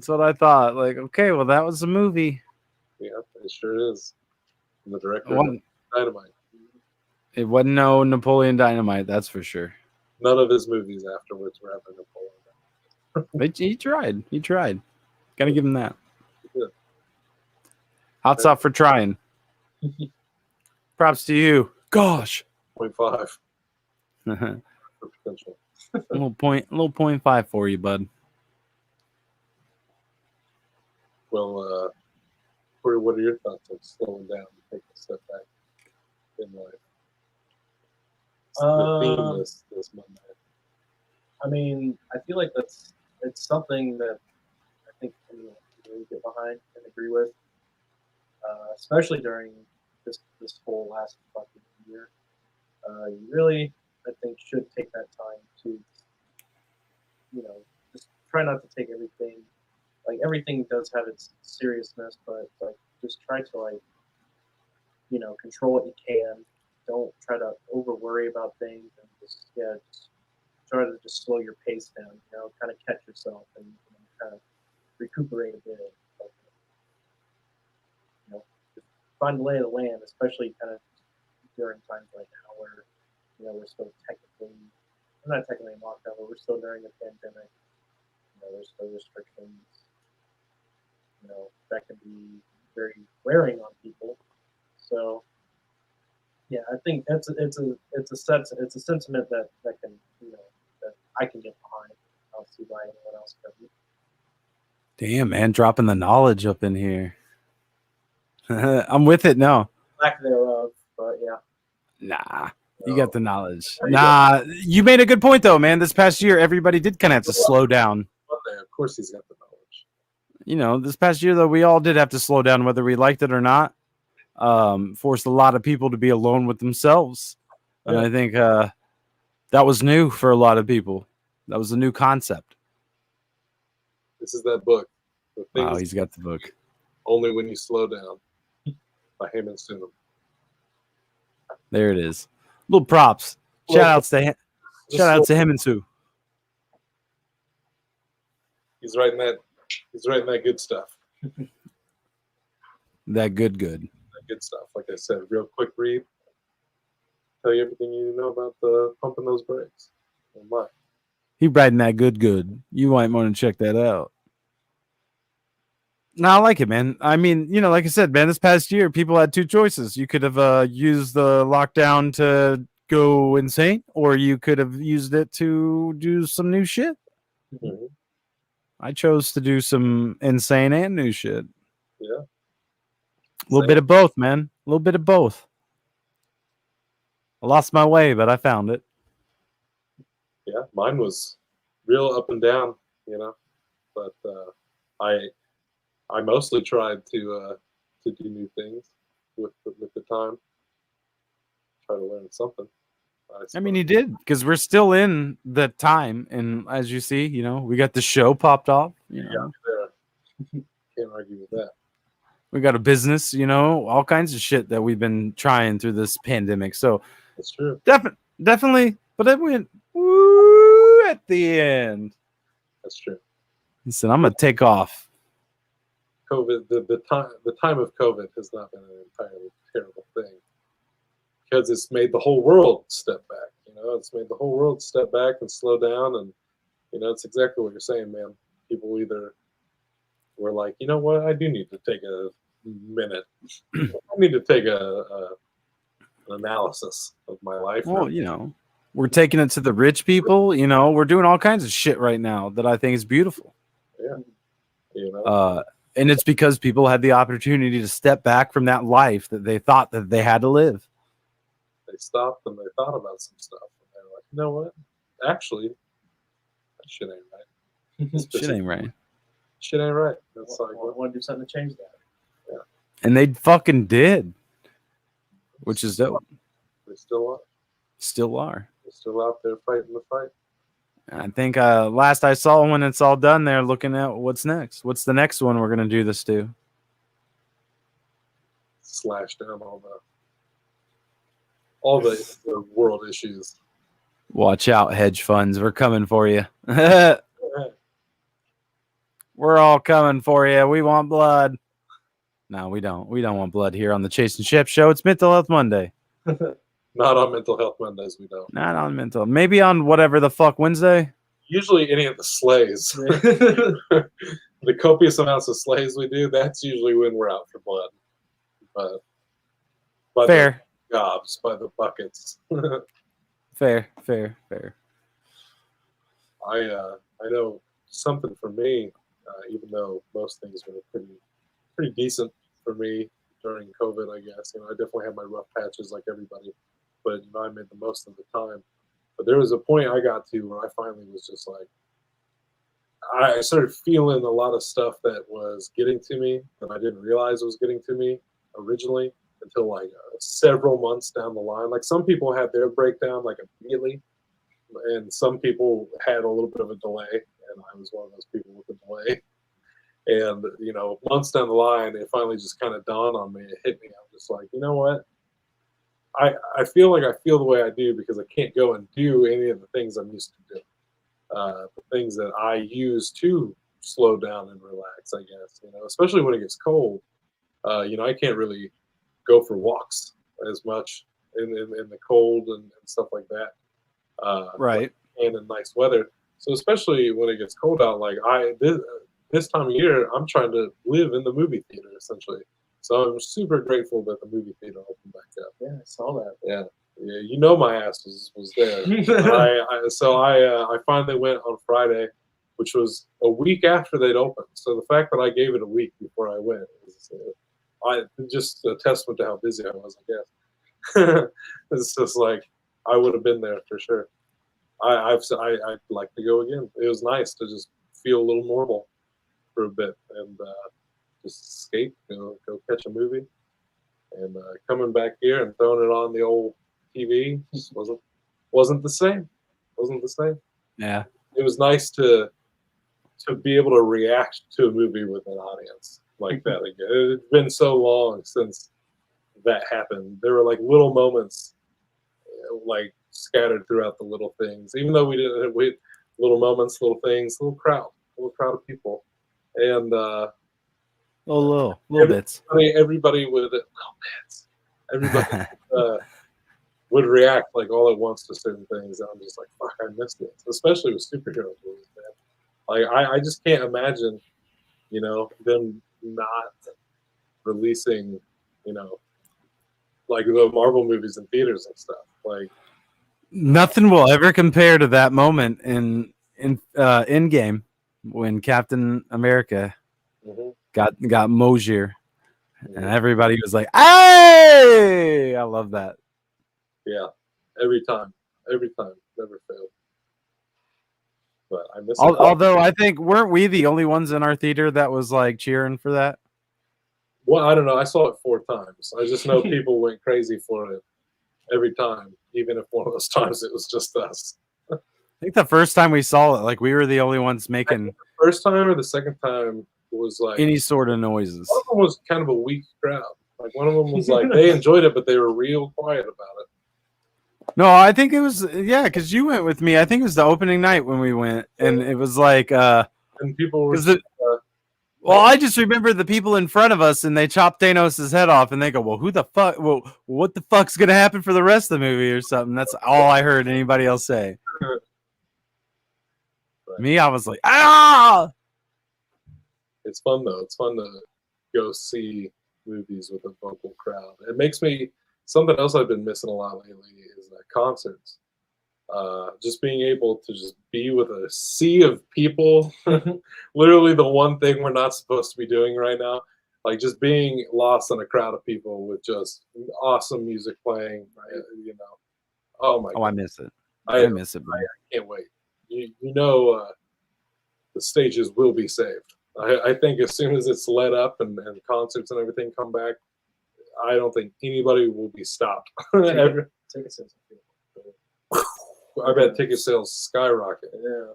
what I thought. Like, okay, well, that was a movie. Yeah, it sure is. And the director of Dynamite. It wasn't no Napoleon Dynamite, that's for sure. None of his movies afterwards were ever Napoleon Dynamite. He tried. He tried. Gotta give him that. He did. Hats off for trying. Props to you. Gosh. 0.5. Potential. little 0.5 for you, bud. Well, Corey, what are your thoughts on slowing down and taking a step back in life? The theme this Monday. I mean, I feel like it's something that I think anyone can really get behind and agree with, especially during this whole last fucking year. You really, I think, should take that time to, just try not to take everything. Like, everything does have its seriousness, but like, just try to control what you can. Don't try to over worry about things, and just try to just slow your pace down. Kind of catch yourself and kind of recuperate a bit. Just find the lay of the land, especially kind of during times like now where we're still technically, we're not technically in lockdown, but we're still during a pandemic. There's still restrictions. That can be very wearing on people. So, yeah, I think it's a sentiment that can that I can get behind. I don't see why anyone else couldn't. Damn, man, dropping the knowledge up in here. I'm with it now. Lack thereof, but yeah. Nah. You got the knowledge. Nah, you made a good point though, man. This past year, everybody did kind of have to slow down. Of course, he's got the knowledge. This past year though, we all did have to slow down, whether we liked it or not. Forced a lot of people to be alone with themselves, and I think that was new for a lot of people. That was a new concept. This is that book. Wow, he's got the book. Only when you slow down. By Heyman Sooner. There it is. Little props. Shout outs to him and Sue. He's writing that good stuff. That good. That good stuff. Like I said, real quick read. Tell you everything you need to know about the pumping those brakes. Oh my. He writing that good. You might want to check that out. No, I like it, man. I mean, like I said, man, this past year, people had two choices. You could have used the lockdown to go insane, or you could have used it to do some new shit. Mm-hmm. I chose to do some insane and new shit. Yeah. A little bit of both, man. A little bit of both. I lost my way, but I found it. Yeah, mine was real up and down, but I mostly tried to do new things with the time. Try to learn something. I mean, he did, because we're still in the time, and as you see, we got the show popped off. Yeah, can't argue with that. We got a business, all kinds of shit that we've been trying through this pandemic. So that's true. Definitely, but it went woo at the end. That's true. He said, "I'm gonna take off." COVID, the time of COVID has not been an entirely terrible thing, because it's made the whole world step back. It's made the whole world step back and slow down, and it's exactly what you're saying, man. People either were like, you know what, I do need to take a minute. I need to take an analysis of my life. Well, we're taking it to the rich people. We're doing all kinds of shit right now that I think is beautiful. Yeah. And it's because people had the opportunity to step back from that life that they thought that they had to live. They stopped and they thought about some stuff. And they were like, you know what? Actually, that shit ain't right. Shit ain't right. Shit ain't right. That's I want to do something to change that. Yeah. And they fucking did. Which is dope. They still are. Still are. They're still out there fighting the fight. I think last I saw, when it's all done, they're looking at what's next. What's the next one we're going to do this to? Slash down all the world issues. Watch out, hedge funds. We're coming for you. We're all coming for you. We want blood. No, we don't. We don't want blood here on the Chase and Shep show. It's Mental Health Monday. Not on Mental Health Mondays, we don't. Not on mental. Maybe on whatever the fuck Wednesday. Usually any of the slays. The copious amounts of slays we do, that's usually when we're out for blood. But by fair. The gobs, by the buckets. Fair. I know something for me, even though most things were pretty decent for me during COVID, I guess. I definitely had my rough patches like everybody, but I made the most of the time. But there was a point I got to where I finally was just like, I started feeling a lot of stuff that was getting to me that I didn't realize was getting to me originally until like several months down the line. Like some people had their breakdown like immediately, and some people had a little bit of a delay, and I was one of those people with a delay. And, months down the line, it finally just kind of dawned on me. It hit me. I'm just like, you know what? I feel like I feel the way I do because I can't go and do any of the things I'm used to doing. The things that I use to slow down and relax, I guess, especially when it gets cold. I can't really go for walks as much in the cold and stuff like that. Right. And in nice weather. So especially when it gets cold out, like this time of year, I'm trying to live in the movie theater, essentially. So I'm super grateful that the movie theater opened back up. Yeah, I saw that. Yeah, my ass was there. I finally went on Friday, which was a week after they'd opened. So the fact that I gave it a week before I went is just a testament to how busy I was, I guess. It's just like I would have been there for sure. I'd like to go again. It was nice to just feel a little normal for a bit and just escape, go catch a movie, and coming back here and throwing it on the old TV just wasn't the same. Wasn't the same. Yeah, it was nice to be able to react to a movie with an audience like that again. It had been so long since that happened. There were like little moments, like scattered throughout the little things. Even though we didn't, little moments, little things, little crowd of people. And little bits. Everybody with it. Little bits. Everybody would react like all at once to certain things, and I'm just like, fuck, I missed it. Especially with superhero movies, man. Like I just can't imagine, them not releasing, like the Marvel movies in theaters and stuff. Like nothing will ever compare to that moment in Endgame when Captain America got Mosier, and everybody was like, "Hey!" I love that. Yeah, every time, never failed. But I miss. Although I think weren't we the only ones in our theater that was like cheering for that? Well, I don't know. I saw it 4 times. I just know people went crazy for it every time, even if one of those times it was just us. I think the first time we saw it, like we were the only ones making. The first time or the second time was like any sort of noises. One of them was kind of a weak crowd. Like one of them was like they enjoyed it, but they were real quiet about it. No, I think it was because you went with me. I think it was the opening night when we went, and it was like and people were. Well, I just remember the people in front of us, and they chopped Thanos' head off, and they go, "Well, who the fuck? Well, what the fuck's gonna happen for the rest of the movie or something?" That's all I heard anybody else say. Right. Me, I was like, "Ah!" It's fun though. It's fun to go see movies with a vocal crowd. It makes me something else I've been missing a lot lately is concerts. Just being able to just be with a sea of people, literally the one thing we're not supposed to be doing right now, like just being lost in a crowd of people with just awesome music playing, oh my God. I miss it. I miss it, man. I can't wait. The stages will be saved. I think as soon as it's let up and concerts and everything come back, I don't think anybody will be stopped. Ticket sales. I bet ticket sales skyrocket. Yeah,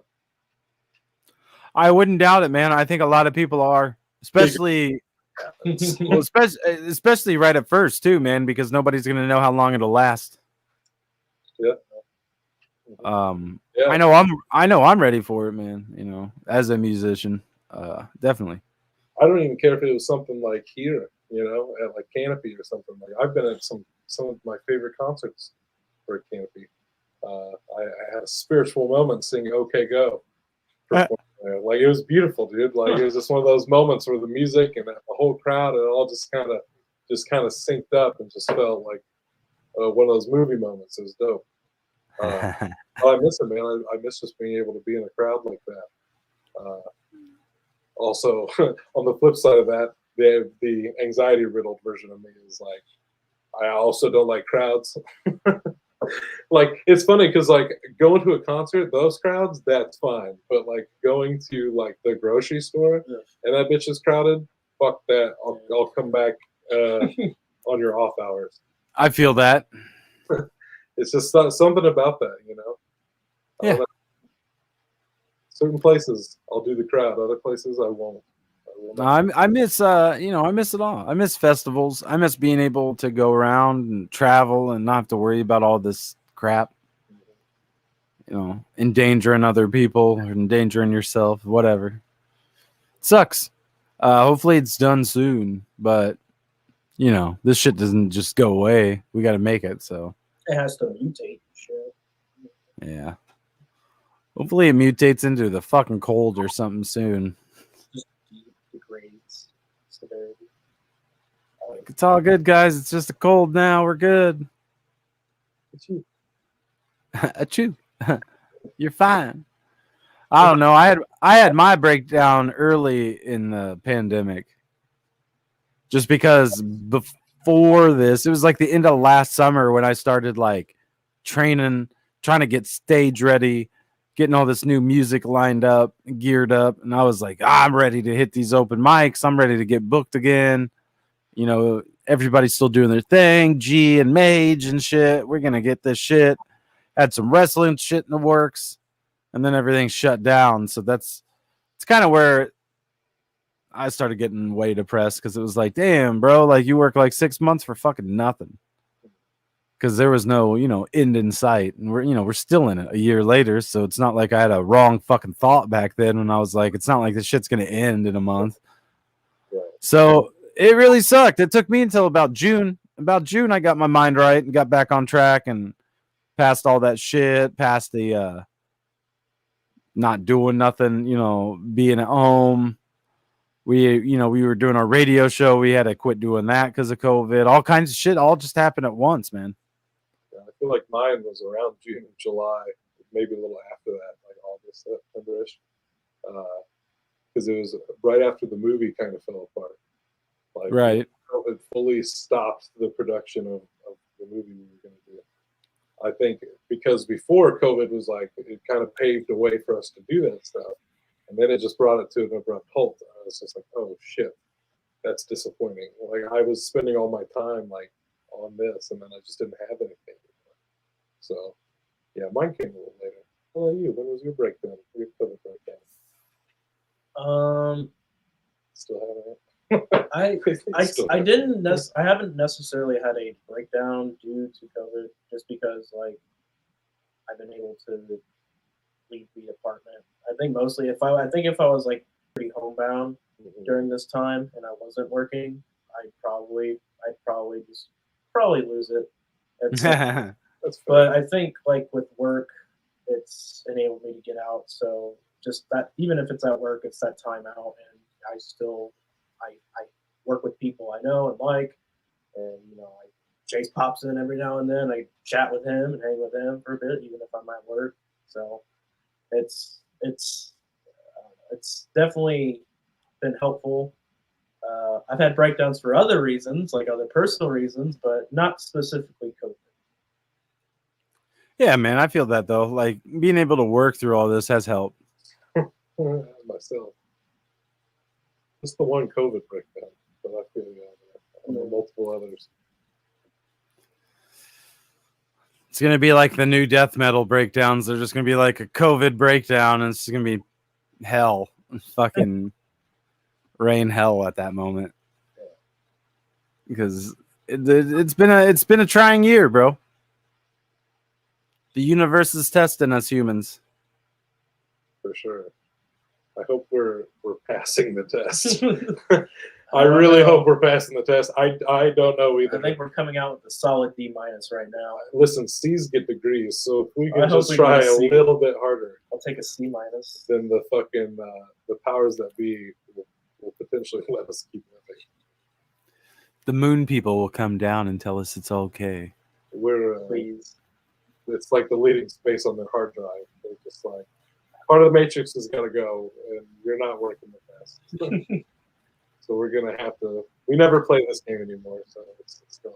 I wouldn't doubt it, man. I think a lot of people are, especially right at first too, man, because nobody's gonna know how long it'll last. Yeah. I know I'm ready for it, man. As a musician, definitely. I don't even care if it was something like here, at like Canopy or something. Like I've been at some of my favorite concerts for a Canopy. I had a spiritual moment singing "OK Go." Like it was beautiful, dude. Like it was just one of those moments where the music and the whole crowd and it all just kind of synced up and just felt like one of those movie moments. It was dope. I miss it, man. I miss just being able to be in a crowd like that. Also, on the flip side of that, the anxiety-riddled version of me is like, I also don't like crowds. Like it's funny because like going to a concert, those crowds, that's fine. But like going to like the grocery store and that bitch is crowded, fuck that. I'll come back on your off hours. I feel that. It's just something about that, Yeah. Certain places I'll do the crowd, other places I won't. I miss I miss it all. I miss festivals. I miss being able to go around and travel and not have to worry about all this crap. Endangering other people or endangering yourself, whatever. It sucks. Hopefully it's done soon, but this shit doesn't just go away. We got to make it, so it has to mutate. Sure. Yeah. Hopefully it mutates into the fucking cold or something soon. Degrades severity. It's all good, guys. It's just a cold now. We're good. Achoo. You're fine. I don't know. I had my breakdown early in the pandemic. Just because before this, it was like the end of last summer when I started like training, trying to get stage ready, getting all this new music lined up, geared up. And I was like, I'm ready to hit these open mics. I'm ready to get booked again. Everybody's still doing their thing. G and Mage and shit. We're going to get this shit. Had some wrestling shit in the works. And then everything shut down. So it's kind of where I started getting way depressed because it was like, damn, bro, like you work like 6 months for fucking nothing. Because there was no, end in sight. And we're still in it a year later. So it's not like I had a wrong fucking thought back then when I was like, it's not like this shit's going to end in a month. Right. So it really sucked. It took me until about June about June, I got my mind right and got back on track and past all that shit, past the not doing nothing, being at home. We were doing our radio show. We had to quit doing that because of COVID. All kinds of shit all just happened at once, man. Yeah, I feel like mine was around June, July, maybe a little after that, like August, September-ish. Because it was right after the movie kind of fell apart. Like, right. COVID fully stopped the production of the movie we were going to do. I think because before COVID was like, it kind of paved the way for us to do that stuff. And then it just brought it to an abrupt halt. I was just like, oh shit, that's disappointing. Like I was spending all my time like on this, and then I just didn't have anything anymore. So yeah, mine came a little later. How about you? When was your breakdown? Your COVID breakdown? Still having it. I haven't necessarily had a breakdown due to COVID, just because like I've been able to leave the apartment. I think mostly if I was like pretty homebound during this time and I wasn't working, I'd probably lose it. But I think like with work, it's enabled me to get out. So just that, even if it's at work, it's that time out, and I work with people I know and like, and Chase pops in every now and then. I chat with him and hang with him for a bit, even if I'm at work. So it's definitely been helpful. I've had breakdowns for other reasons, like other personal reasons, but not specifically COVID. Yeah, man, I feel that though. Like being able to work through all this has helped. Myself. Just the one COVID breakdown, but I feel multiple others. It's gonna be like the new death metal breakdowns. They're just gonna be like a COVID breakdown, and it's gonna be hell, fucking rain hell at that moment. Because it's been a trying year, bro. The universe is testing us humans. For sure. I hope we're passing the test. I really hope we're passing the test. I don't know either. I think we're coming out with a solid D- right now. Listen, C's get degrees, so if we can just try a little bit harder, I'll take a C-. Then the fucking the powers that be will potentially let us keep living. The moon people will come down and tell us it's okay. Please. It's like the leading space on their hard drive. They're just like, part of the matrix is going to go, and you're not working with us. So we're going to have to. We never play this game anymore, so it's gone.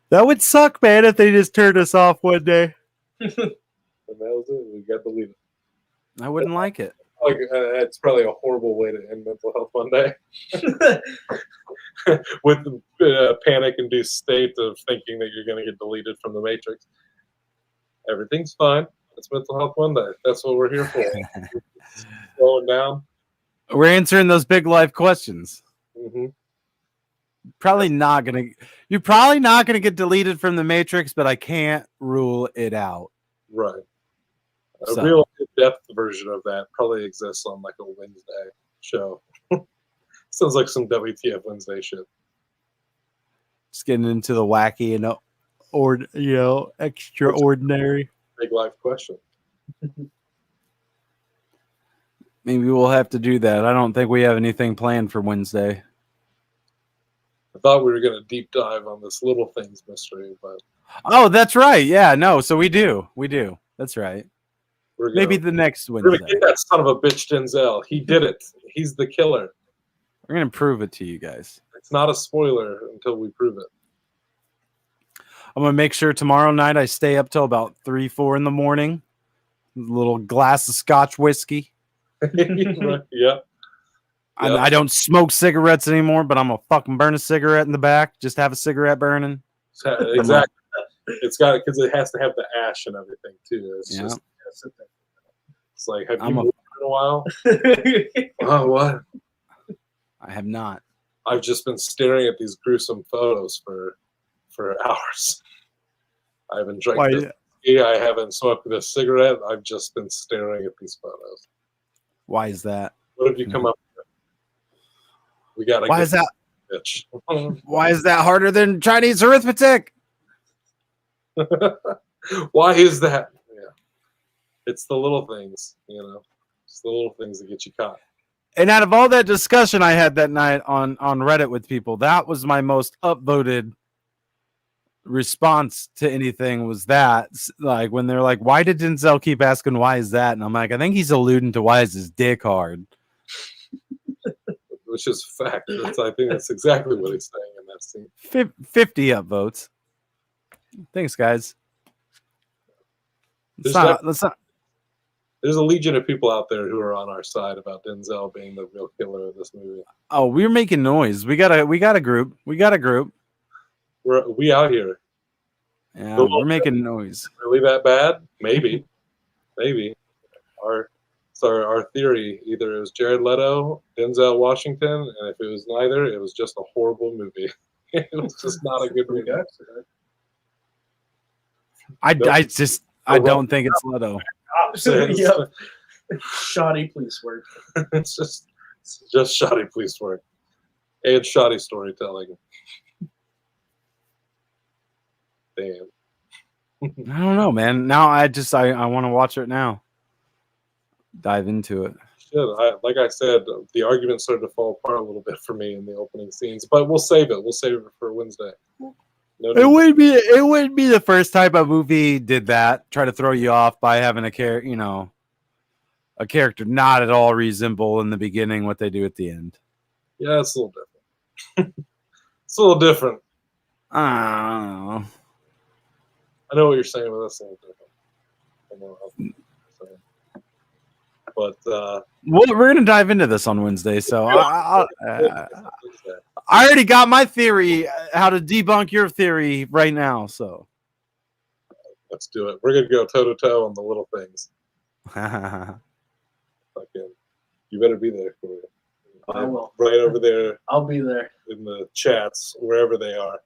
That would suck, man, if they just turned us off one day. And that was it. We got to leave it. I wouldn't like it. Like it's probably a horrible way to end Mental Health Monday. With the panic-induced state of thinking that you're going to get deleted from the matrix. Everything's fine. It's Mental Health Monday. That's what we're here for. Slowing down. We're answering those big life questions. Mm-hmm. You're probably not gonna get deleted from the matrix, but I can't rule it out. Right. A real in-depth version of that probably exists on like a Wednesday show. Sounds like some WTF Wednesday shit. Just getting into the wacky and extraordinary. Big life question. Maybe we'll have to do that. I don't think we have anything planned for Wednesday. I thought we were going to deep dive on this Little Things mystery, but oh, that's right. Yeah, no. So we do. That's right. Maybe the next Wednesday. We're going to get that son of a bitch Denzel. He did it. He's the killer. We're going to prove it to you guys. It's not a spoiler until we prove it. I'm going to make sure tomorrow night I stay up till about 3, 4 in the morning. A little glass of Scotch whiskey. Yeah. I don't smoke cigarettes anymore, but I'm going to fucking burn a cigarette in the back. Just have a cigarette burning. Exactly. It's got it because it has to have the ash and everything too. It's just it's like, have you moved in a while? Oh, what? I have not. I've just been staring at these gruesome photos for hours. I haven't drank whiskey. I haven't smoked a cigarette. I've just been staring at these photos. Why is that? What have you come up with? We got. Why is that? bitch. Why is that harder than Chinese arithmetic? Why is that? Yeah, it's the little things, It's the little things that get you caught. And out of all that discussion I had that night on Reddit with people, that was my most upvoted response to anything. Was that, like, when they're like, "Why did Denzel keep asking why is that?" And I'm like, I think he's alluding to why is his dick hard. Which is fact. I think that's exactly what he's saying in that scene. 50 upvotes. Thanks, guys. Let's not. There's a legion of people out there who are on our side about Denzel being the real killer of this movie. Oh, we're making noise. We got a group. We out here. Yeah, we're making noise. Really that bad? Maybe. Our theory, either it was Jared Leto, Denzel Washington, and if it was neither, it was just a horrible movie. It was just not a good movie. I don't think it's Leto. Yep. Shoddy police work. It's just shoddy police work and shoddy storytelling. Damn. I don't know, man. Now I want to watch it now. Dive into it. Like I said, the argument started to fall apart a little bit for me in the opening scenes, but we'll save it. We'll save it for Wednesday. It wouldn't be the first time a movie did that. Try to throw you off by having a character not at all resemble in the beginning what they do at the end. Yeah, it's a little different. It's a little different. I know what you're saying, but that's a little different. But we're gonna dive into this on Wednesday, so I already got my theory how to debunk your theory right now. So let's do it. We're gonna go toe to toe on the little things. You better be there, Corey. I will. Right over there. I'll be there in the chats, wherever they are.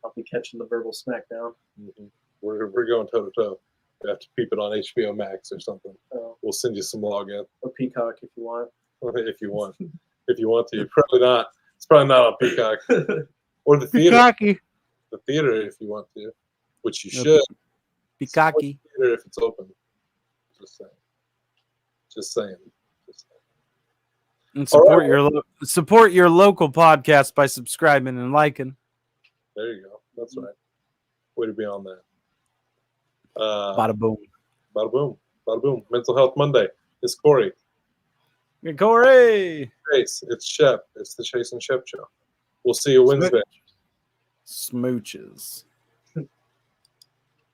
I'll be catching the verbal smackdown. Mm-hmm. We're going toe to toe. You have to peep it on HBO Max or something. Oh. We'll send you some login. Or Peacock if you want. If you want to. Probably not. It's probably not on Peacock. Or the theater. Peacocky. The theater if you want to, which you should. Peacocky. Theater if it's open. Just saying. And support your local podcast by subscribing and liking. There you go. That's right. Way to be on that. Bada boom. Bada boom. Bada boom. Mental Health Monday. It's Corey. Hey, Corey. Chase. It's Shep. It's the Chase and Shep show. We'll see you Wednesday. Smooches.